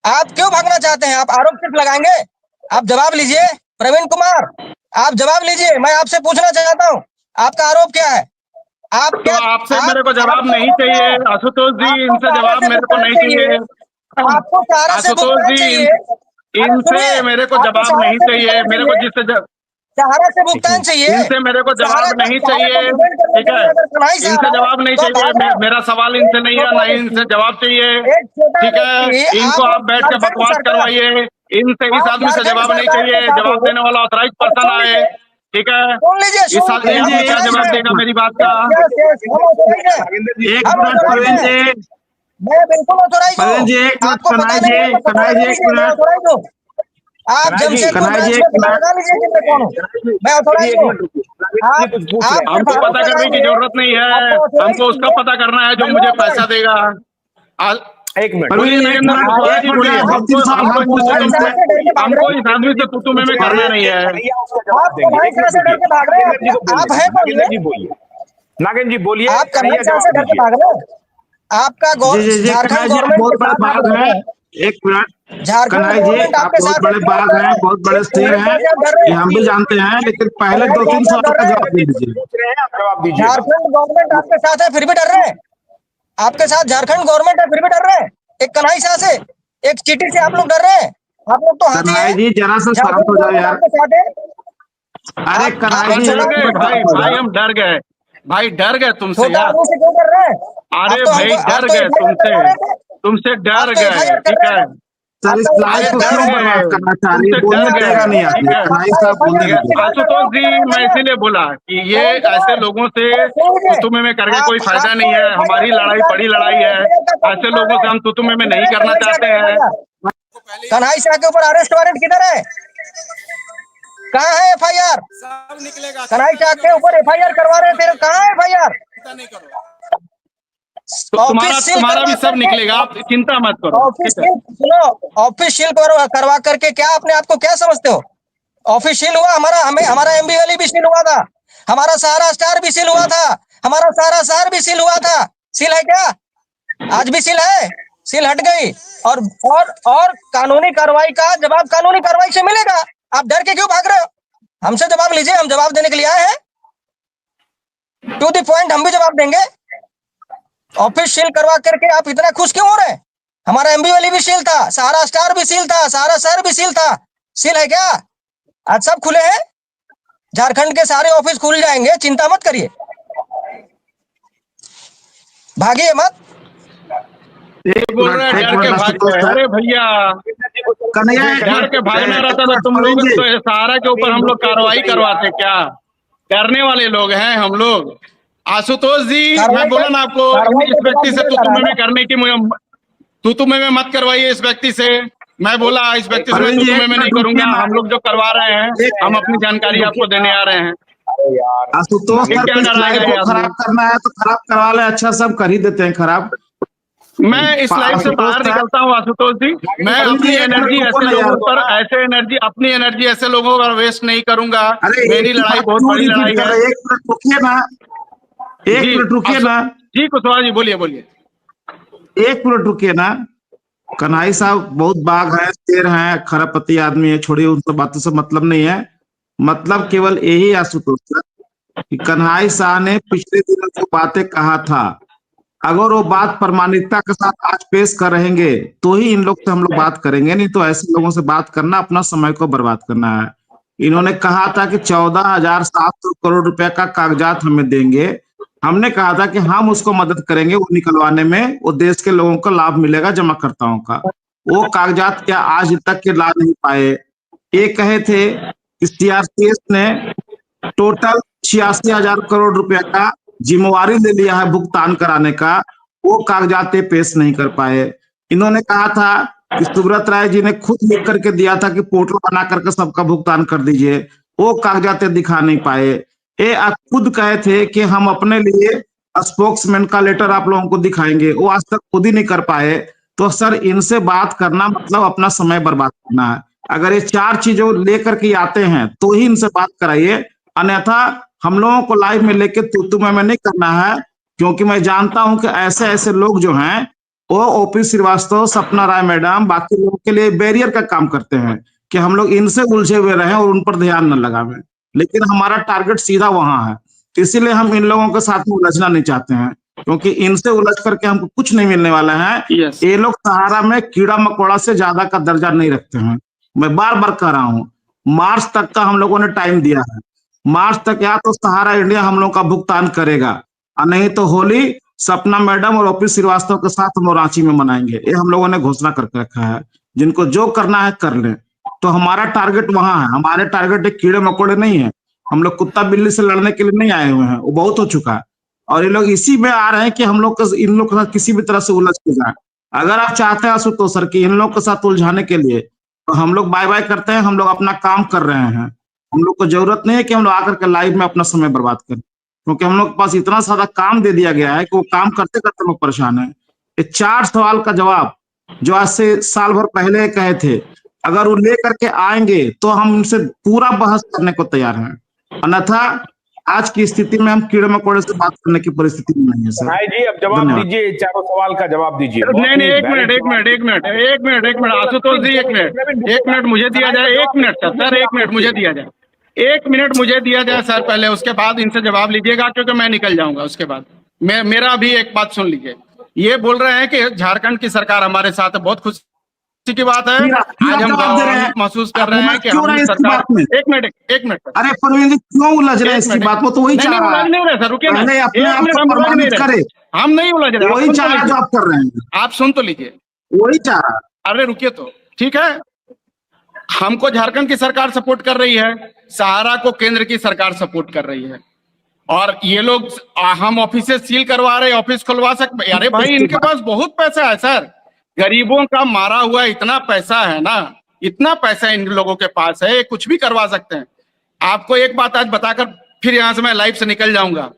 आप क्यों भागना चाहते हैं? आप आरोप सिर्फ लगाएंगे? आप जवाब लीजिए प्रवीण कुमार, आप जवाब लीजिए। मैं आपसे पूछना चाहता हूँ, आपका आरोप क्या है? आप तो क्या आपसे मेरे को जवाब आपका नहीं आरोप क्या चाहिए है? आशुतोष जी, आपको इनसे सहारा जवाब से मेरे को भुगतान नहीं चाहिए, चाहिए। आपको सहारा से आशुतोष भुगतान जी, चाहिए। अरे इनसे सुनिए, मेरे को आपको जवाब सहारा नहीं से चाहिए। भुगतान मेरे को चाहिए, सहारा से भुगतान चाहिए। इनसे मेरे को सहारा जवाब का नहीं सहारा को चाहिए। डिफेंड करने ठीक के है, लिए अगर कन्हई से आ इनसे रहा है जवाब नहीं तो आप चाहिए। भाग रहे हो। मेरा सवाल एक इनसे नहीं है, छोटा ना ही इनसे व्यक्ति, जवाब चाहिए। एक छोटा ठीक व्यक्ति, है, इनको आप आप बैठ के झारखंड बकवास सरकार, करवाइए। इनसे, इस आप आदमी से झारखंड जवाब नहीं सरकार के चाहिए। साथ जवाब हो। देने वाला ऑथराइज अरे पर्सन सुन आए। लीजिए, ठीक है, सुन लीजिए, इस सुन लीजिए, हम आदमी क्या ऑथराइज जवाब हैं। देगा मेरी बात का? यस, हम ऑथराइज हैं, एक हम मिनट ऑथराइज प्रवीण हैं। जी, मैं बिल्कुल ऑथराइज प्रवीण हूँ। जी एक मिनट, आपको पता नहीं है तो पता कन्हैया लगा जी एक लीजिए, मैं मिनट, ऑथराइज हूँ। आप जमशेदपुर कन्हैया जी ब्रांच में एक पता मिनट, लगा लीजिए कि मैं कौन हूँ। मैं ऑथराइज हूँ। आप आप सिर्फ हमको आरोप पता करने की लगाएंगे, जरूरत नहीं है। आपको ऑथराइज हमको उसका चाहिए। पता करना है जो मैं मुझे पैसा ऑथराइज, देगा। एक मिनट बोलिए प्रवीण जी, एक नरेंद्र मिनट, कुशवाहा एक जी, मिनट बोलिए। यार, दो हमको तीन सवाल हमको हम इनसे पूछे कन्हई इनसे। साहब से डर के भाग हमको रहे इस आदमी से तू में करना नहीं है। हैं। आप कन्हई साहब से डर के भाग रहे हैं। आप हैं कौन ये? नागेंद्र जी बोलिए, आप कन्हई कन्हैया साहब से जवाब डर के दीजिए। भाग रहे हैं। आपका जी जी जी, झारखंड कन्हैया जी आप गवर्नमेंट के बहुत बड़े साथ आप बाघ रह हैं। रहे हैं। एक मिनट झारखंड कन्हैया जी, गवर्नमेंट आप आपके बहुत साथ है, बड़े क्यों बाघ डर रहे हैं, हैं? बहुत बड़े शेर कन्हई हैं, साहब से आप डर रहे ये हैं? हम भी जानते हैं, लेकिन पहले कन्हई दो साहब तीन से आप सवाल डर का रहे जवाब हैं? दे दीजिए। जवाब दीजिएगा। झारखंड गवर्नमेंट आपके साथ है फिर भी डर रहे हैं? आपके साथ झारखंड गवर्नमेंट है फिर भी डर रहे हैं? एक कन्हई शाह से, एक चीटी से आप लोग डर रहे हैं? आप लोग तो हाथी कन्हैया हैं। जी जरा सा शांत झारखंड हो जाओ गवर्नमेंट यार। आपके साथ है। अरे आप कन्हैया हाँ, एक जी डर छोटा एक गए मिनट भाई, शांत हो भाई जाओ। हम डर गए। भाई डर गए तुमसे छोटा यार। आदमी से क्यों डर रहे हैं? अरे भाई आप डर तो गए एफआईआर तुमसे, करवा रहे थे। तुमसे आप डर तो गए। एफआईआर कर ठीक रहे है, थे। सर इस आपका लाइफ एफआईआर को कर डर क्यों रहे हैं। बर्बाद गए, करना चाह रही है? तुमसे डर बोलने आपका देगा गए। नहीं एफआईआर आदमी, ठीक है, कन्हैया आपका साहब बोलने एफआईआर दीजिए। किसके कर रहे आशुतोष हैं? जी, किधर मैं बताइए। इसीलिए बोला कि ये कौन ऐसे कुमार, लोगों से अरे सुन लीजिए, तुतुमे में करके कोई आप फायदा आपको नहीं है। एफआईआर हमारी का लड़ाई इंतजार बड़ी क्यों कर रहे लड़ाई हैं? है। एफआईआर का कॉपी ऐसे फाड़ लोगों रहे से हैं? हम तुतुमे में किधर नहीं है करना कन्हई शाह चाहते का हैं। एफआईआर? कन्हई शाह के ऊपर अरेस्ट वारंट किधर है? कहाँ है एफआईआर? सब निकलेगा, कन्हई चिंता शाह नहीं के करो, ऊपर सब एफआईआर निकलेगा, करवा सब रहे थे, निकलेगा, कहाँ है एफआईआर? चिंता नहीं करो। तो तुम्हारा ऑफिस सील तुम्हारा करवा भी सब करके, निकलेगा, आप चिंता मत करो। ऑफिस ठीक है, सील सुनो, ऑफिस सील करवा करके क्या अपने आप को क्या समझते हो? ऑफिस सील हुआ हमारा, हमें हमारा एमबीएल भी सील हुआ था, हमारा सहारा स्टार भी सील हुआ था, हमारा सहारा शहर भी सील हुआ था। सील है क्या? आज भी सील है? सील हट गई। और कानूनी कार्रवाई का जवाब कानूनी कार्रवाई से मिलेगा। आप डर के क्यों भाग रहे हो? हमसे जवाब लीजिए, हम जवाब देने के लिए आए हैं। टू द पॉइंट हम भी जवाब देंगे। ऑफिस सील करवा करके आप इतना खुश क्यों हो रहे हैं? हमारा एमबी भी सील था, सहारा स्टार भी सील था, सहारा शहर भी सील था। सील है क्या? आज सब खुले हैं। झारखंड के सारे ऑफिस खुल जाएंगे, चिंता मत करिए, भागिए मत। ये बोल रहे हैं एक डर के मिनट भाग आशुतोष गए। सर, अरे भैया, कन्हैया एक डर के भागना मिनट, रहता तो तुम लोग प्रवीण जी, तो सहारा के ऊपर हम लोग कार्रवाई करवाते क्या? डरने वाले लोग हैं हम लोग। आशुतोष जी, मैं कार्रवाई बोला का ना आपको, कार्रवाई इस का जवाब व्यक्ति से दिया जा रहा तुतुमे है में ना। करने की मुझे तुतुमे में मत करवाइए इस व्यक्ति से। मैं बोला इस व्यक्ति से मैं प्रवीण जी तुतुमे एक में नहीं मिनट रुकिए करूंगा। ना, हम लोग जो करवा रहे हैं, एक हम अपनी जानकारी आपको देने आ रहे हैं। आशुतोष ये सर क्या को इस डराएगा लाइफ ये को आदमी? खराब करना है तो खराब करवा ले, अच्छा सब कर ही देते हैं खराब। मैं इस लाइफ से आशुतोष बाहर सर, निकलता हूँ आशुतोष जी। मैं प्रवीण जी अपनी एक मिनट एनर्जी रुको ऐसे ना लोगों यार। पर, ऐसे एनर्जी, अपनी एनर्जी ऐसे लोगों पर वेस्ट नहीं करूंगा। अरे एक मेरी ही लड़ाई बात बहुत क्यों बड़ी रिपीट लड़ाई कर है। रहे हैं? एक मिनट रुकिए ना, एक जी मिनट रुकिए ना, जी कुशवाहा जी, बोलिए बोलिए। एक मिनट रुकिए ना। कन्हई साहब बहुत बाघ है, शेर है, खरापति आदमी है, छोड़िए उन सब बातों से मतलब नहीं है। मतलब केवल यही आशुतोष सर कि कन्हई शाह ने पिछले दिनों जो बातें कहा था, अगर वो बात प्रामाणिकता के साथ आज पेश कर रहेंगे तो ही इन लोग से हम लोग बात करेंगे, नहीं तो ऐसे लोगों से बात करना अपना समय को बर्बाद करना है। इन्होंने कहा था कि 14,700 करोड़ रुपए का कागजात हमें देंगे। हमने कहा था कि हम उसको मदद करेंगे वो निकलवाने में, वो देश के लोगों को लाभ मिलेगा जमाकर्ताओं का। वो कागजात क्या आज तक के ला नहीं पाए। ये कहे थे कि सीआरपीएफ ने टोटल 86,000 करोड़ रुपया का जिम्मेवारी ले लिया है भुगतान कराने का, वो कागजात पेश नहीं कर पाए। इन्होंने कहा था कि सुब्रत राय जी ने खुद लिख करके दिया था कि पोर्टल बना करके सबका भुगतान कर दीजिए, वो कागजात दिखा नहीं पाए। ये आप खुद कहे थे कि हम अपने लिए स्पोक्समैन का लेटर आप लोगों को दिखाएंगे, वो आज तक खुद ही नहीं कर पाए। तो सर इनसे बात करना मतलब अपना समय बर्बाद करना है। अगर ये चार चीजों लेकर के आते हैं तो ही इनसे बात कराइए, अन्यथा हम लोगों को लाइव में लेके तुतु में नहीं करना है। क्योंकि मैं जानता हूं कि ऐसे ऐसे लोग जो हैं वो ओपी श्रीवास्तव, सपना राय मैडम बाकी लोगों के लिए बैरियर का काम करते हैं कि हम लोग इनसे उलझे हुए रहें और उन पर ध्यान न लगावें, लेकिन हमारा टारगेट सीधा वहां है। इसीलिए हम इन लोगों के साथ में उलझना नहीं चाहते हैं, क्योंकि इनसे उलझ करके हमको कुछ नहीं मिलने वाला है। यस ये लोग सहारा में कीड़ा मकोड़ा से ज्यादा का दर्जा नहीं रखते हैं। मैं बार बार कह रहा हूँ, मार्च तक का हम लोगों ने टाइम दिया है। मार्च तक या तो सहारा इंडिया हम लोग का भुगतान करेगा, और नहीं तो होली सपना मैडम और ओपी श्रीवास्तव के साथ हम लोग रांची में मनाएंगे। ये हम लोगों ने घोषणा करके रखा है। जिनको जो करना है कर ले। तो हमारा टारगेट वहां है। हमारे टारगेट एक कीड़े मकोड़े नहीं है। हम लोग कुत्ता बिल्ली से लड़ने के लिए नहीं आए हुए हैं, वो बहुत हो चुका है। और ये लोग इसी में आ रहे हैं कि हम लोग इन लोग के साथ किसी भी तरह से उलझ के जाए। अगर आप चाहते हैं आशुतोष सर कि इन लोग के साथ उलझाने के लिए, तो हम लोग बाय बाय करते हैं। हम लोग अपना काम कर रहे हैं। हम लोग को जरूरत नहीं है कि हम लोग आकर के लाइव में अपना समय बर्बाद करें, क्योंकि हम लोग के पास इतना सारा काम दे दिया गया है कि वो काम करते करते लोग परेशान है। ये 4 सवाल का जवाब जो आज से साल भर पहले कहे थे, अगर वो लेकर के आएंगे तो हम उनसे पूरा बहस करने को तैयार हैं। अन्यथा आज की स्थिति में हम कीड़े मकोड़े से बात करने की परिस्थिति में नहीं है सर। भाई जी अब जवाब धन्यवाद। दीजिए, चारों सवाल का जवाब दीजिए। नहीं नहीं, एक मिनट आशुतोष जी, एक मिनट मुझे दिया जाए। एक मिनट सर, एक मिनट मुझे दिया जाए। 1 मिनट मुझे दिया जाए सर पहले, उसके बाद इनसे जवाब लीजिएगा, क्योंकि मैं निकल जाऊंगा उसके बाद। मेरा भी एक बात सुन लीजिए। ये बोल रहे हैं कि झारखंड की सरकार हमारे साथ है, बहुत खुशी की बात है। आज हम गौरव महसूस कर रहे हैं कि हम सरकार। एक मिनट अरे प्रवीण जी क्यों उलझ रहे हैं इसकी बात में? तो वही चाह रहा है। नहीं रहे सर, रुकिए ना। पहले अपने आप मिनट, को हम उलझ नहीं प्रमाणित रहे, करे। हम नहीं उलझ रहे। वही चाह रहा जो आप कर रहे हैं। आप सुन तो लीजिए, वही चाह रहा है। अरे रुकिए तो, ठीक है। हमको झारखंड की सरकार सपोर्ट कर रही है, सहारा को केंद्र की सरकार सपोर्ट कर रही है। और ये लोग हम ऑफिस सील करवा रहे, ऑफिस खुलवा सकते। अरे भाई इनके पास बहुत पैसा है सर, गरीबों का मारा हुआ इतना पैसा है ना, इतना पैसा इन लोगों के पास है, कुछ भी करवा सकते हैं। आपको एक बात आज बताकर फिर यहां से मैं लाइव से निकल जाऊंगा,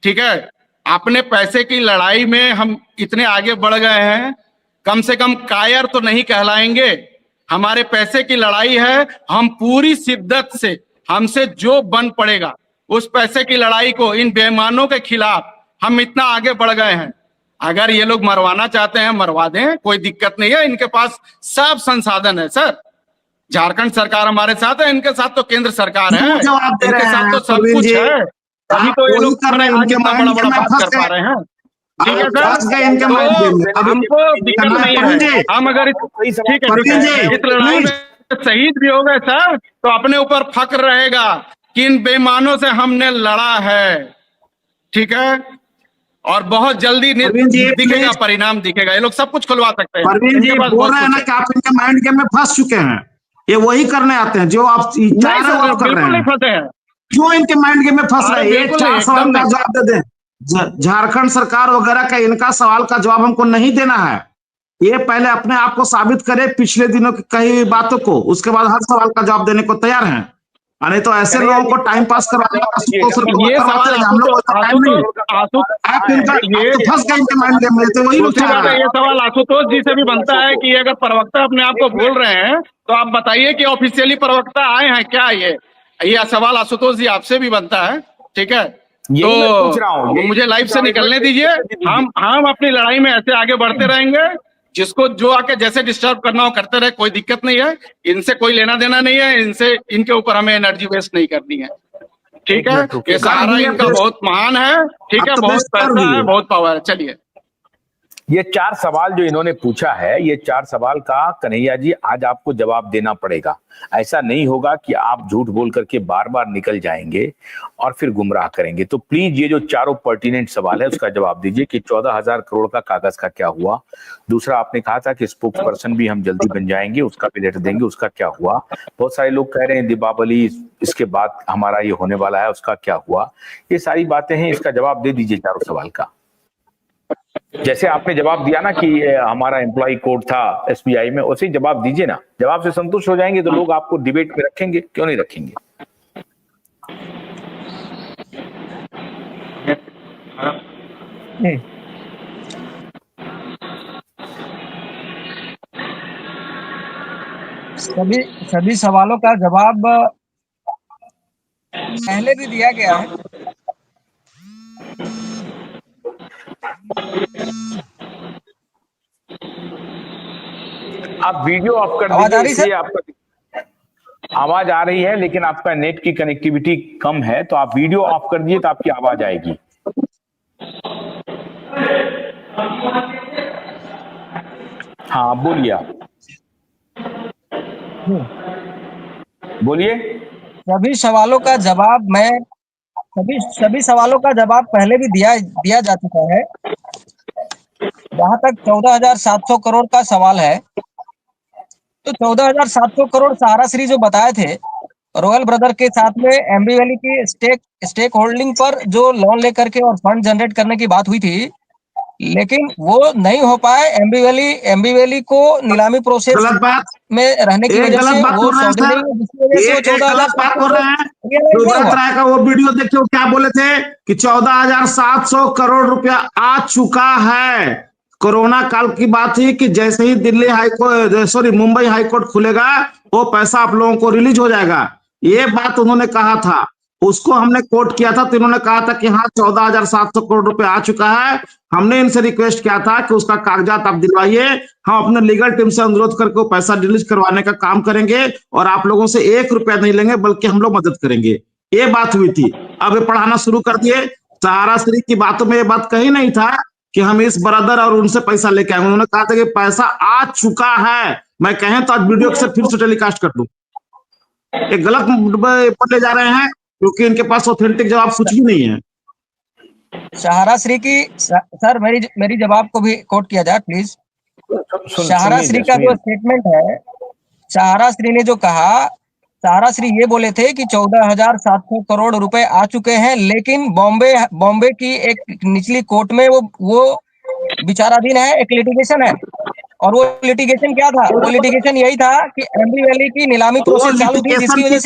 ठीक है। अपने पैसे की लड़ाई में हम इतने आगे बढ़ गए हैं, कम से कम कायर तो नहीं कहलाएंगे। हमारे पैसे की लड़ाई है, हम पूरी शिद्दत से, हमसे जो बन पड़ेगा उस पैसे की लड़ाई को, इन बेईमानों के खिलाफ हम इतना आगे बढ़ गए हैं। अगर ये लोग मरवाना चाहते हैं मरवा दें, कोई दिक्कत नहीं है। इनके पास सब संसाधन है सर। झारखंड सरकार हमारे साथ है, इनके साथ तो केंद्र सरकार है, इनके साथ तो सब कुछ है। तभी तो ये लोग आज इतना बड़ा बड़ा बात कर पा रहे हैं, ठीक है सर। तो हमको दिक्कत नहीं है। हम अगर ठीक है इस लड़ाई में शहीद भी हो गए सर, तो अपने ऊपर फक्र रहेगा कि इन बेईमानों से हमने लड़ा है, ठीक है। और बहुत जल्दी दिखेगा, परिणाम दिखेगा। ये लोग सब कुछ खुलवा सकते हैं। परवीन जी बोल रहे हैं ना कि आप इनके माइंड गेम में फंस चुके हैं। ये वही करने आते हैं जो आप चाह रहे हो, कर रहे हैं। फंसे हैं, क्यों इनके माइंड गेम में फंस रहे हैं? एक 4 सवाल का जवाब दे दें। झारखंड सरकार वगैरह का इनका सवाल का जवाब हमको नहीं देना है। ये पहले अपने आप को साबित करे पिछले दिनों की कही बातों को, उसके बाद हर सवाल का जवाब देने को तैयार हैं। नहीं तो ऐसे लोगों को टाइम पास करवाने का ये सवाल हम लोग फंस गए इनके माइंड गेम में। तो वही लोग चाह रहे हैं। ये सवाल आशुतोष जी से भी बनता है कि अगर प्रवक्ता अपने आप को बोल रहे हैं तो आप बताइए कि ऑफिशियली प्रवक्ता आए हैं क्या? ये सवाल आशुतोष जी आपसे भी बनता है, ठीक है। तो मुझे लाइव से निकलने दीजिए। हम अपनी लड़ाई में ऐसे आगे बढ़ते रहेंगे। जिसको जो आके जैसे डिस्टर्ब करना हो करते रहे, कोई दिक्कत नहीं है। इनसे कोई लेना देना नहीं है, इनके ऊपर हमें एनर्जी वेस्ट नहीं करनी है, ठीक है। ये सहारा इनका बहुत महान है, ठीक है, बहुत पैसा है, बहुत पावर है। चलिए, ये 4 सवाल जो इन्होंने पूछा है, ये 4 सवाल का कन्हैया जी आज आपको जवाब देना पड़ेगा। ऐसा नहीं होगा कि आप झूठ बोल करके बार बार निकल जाएंगे और फिर गुमराह करेंगे। तो प्लीज ये जो चारों पर्टिनेंट सवाल है उसका जवाब दीजिए कि 14,000 करोड़ का कागज का क्या हुआ। दूसरा, आपने कहा था कि स्पोक्स पर्सन भी हम जल्दी बन जाएंगे, उसका भी लेटर देंगे, उसका क्या हुआ। बहुत सारे लोग कह रहे हैं दीपावली इसके बाद हमारा ये होने वाला है, उसका क्या हुआ। ये सारी बातें हैं, इसका जवाब दे दीजिए चारों सवाल का। जैसे आपने जवाब दिया ना कि हमारा एम्प्लॉय कोड था एसबीआई में, उसे जवाब दीजिए ना। जवाब से संतुष्ट हो जाएंगे तो लोग आपको डिबेट में रखेंगे, क्यों नहीं रखेंगे। सभी सवालों का जवाब पहले भी दिया गया है। आप वीडियो ऑफ कर आवाज आ दीजिए, रही इसलिए सर? आपका आवाज आ रही है, लेकिन आपका नेट की कनेक्टिविटी कम है, तो आप वीडियो ऑफ कर दीजिए तो आपकी आवाज आएगी। हाँ, बोलिए आप, बोलिए। सभी सवालों का जवाब मैं सभी सवालों का जवाब पहले भी दिया जा चुका है। जहां तक 14,700 करोड़ का सवाल है, तो 14,700 करोड़ सहारा श्री जो बताए थे रॉयल ब्रदर के साथ में एमबी वैली की स्टेक होल्डिंग पर जो लोन लेकर के और फंड जनरेट करने की बात हुई थी, लेकिन वो नहीं हो पाए। एमबी वैली को नीलामी प्रोसेस गलत बात, में रहने की एक वजह गलत से बात वो बोल रहे हैं सौदे नहीं सर, हुए, जिसकी वजह से वो एक गलत बात 14,700 बोल रहे हैं। रियलाइज नहीं गुजरात हुआ। राय का वो वीडियो देखिए, क्या बोले थे कि 14,700 करोड़ रुपया आ चुका है। कोरोना काल की बात थी कि जैसे ही Delhi high court, sorry, Mumbai high court खुलेगा वो पैसा आप लोगों को रिलीज हो जाएगा, ये बात उन्होंने कहा था। उसको हमने कोट किया था, तो इन्होंने कहा था कि हाँ 14,700 करोड़ रुपए आ चुका है। हमने इनसे रिक्वेस्ट किया था कि उसका कागजात आप दिलवाइए, हम अपने लीगल टीम से अनुरोध करके वो पैसा रिलीज करवाने का काम करेंगे और आप लोगों से 1 रुपया नहीं लेंगे, बल्कि हम लोग मदद करेंगे। ये बात हुई थी। अब ये पढ़ाना शुरू कर दिए। सहारा श्री की बातों में ये बात कही नहीं था कि हम इस ब्रदर और उनसे पैसा लेके आएंगे। उन्होंने कहा था कि पैसा आ चुका है। मैं कहें तो आज वीडियो से फिर से टेलीकास्ट कर दूं। एक गलत पर ले जा रहे हैं, क्योंकि इनके पास ऑथेंटिक जवाब कुछ भी नहीं है। सहारा श्री की सर, मेरी जवाब को भी कोट किया जाए प्लीज। सहारा श्री का जो स्टेटमेंट है, सहारा श्री ने जो कहा, सहारा श्री ये बोले थे कि 14,700 करोड़ रुपए आ चुके हैं, लेकिन बॉम्बे की एक निचली कोर्ट में वो विचाराधीन है, एक लिटिगेशन है। और वो लिटिगेशन क्या था? वो लिटिगेशन यही था कि एमबी वैली की नीलामी प्रोसेस चालू थी, जिसकी वजह से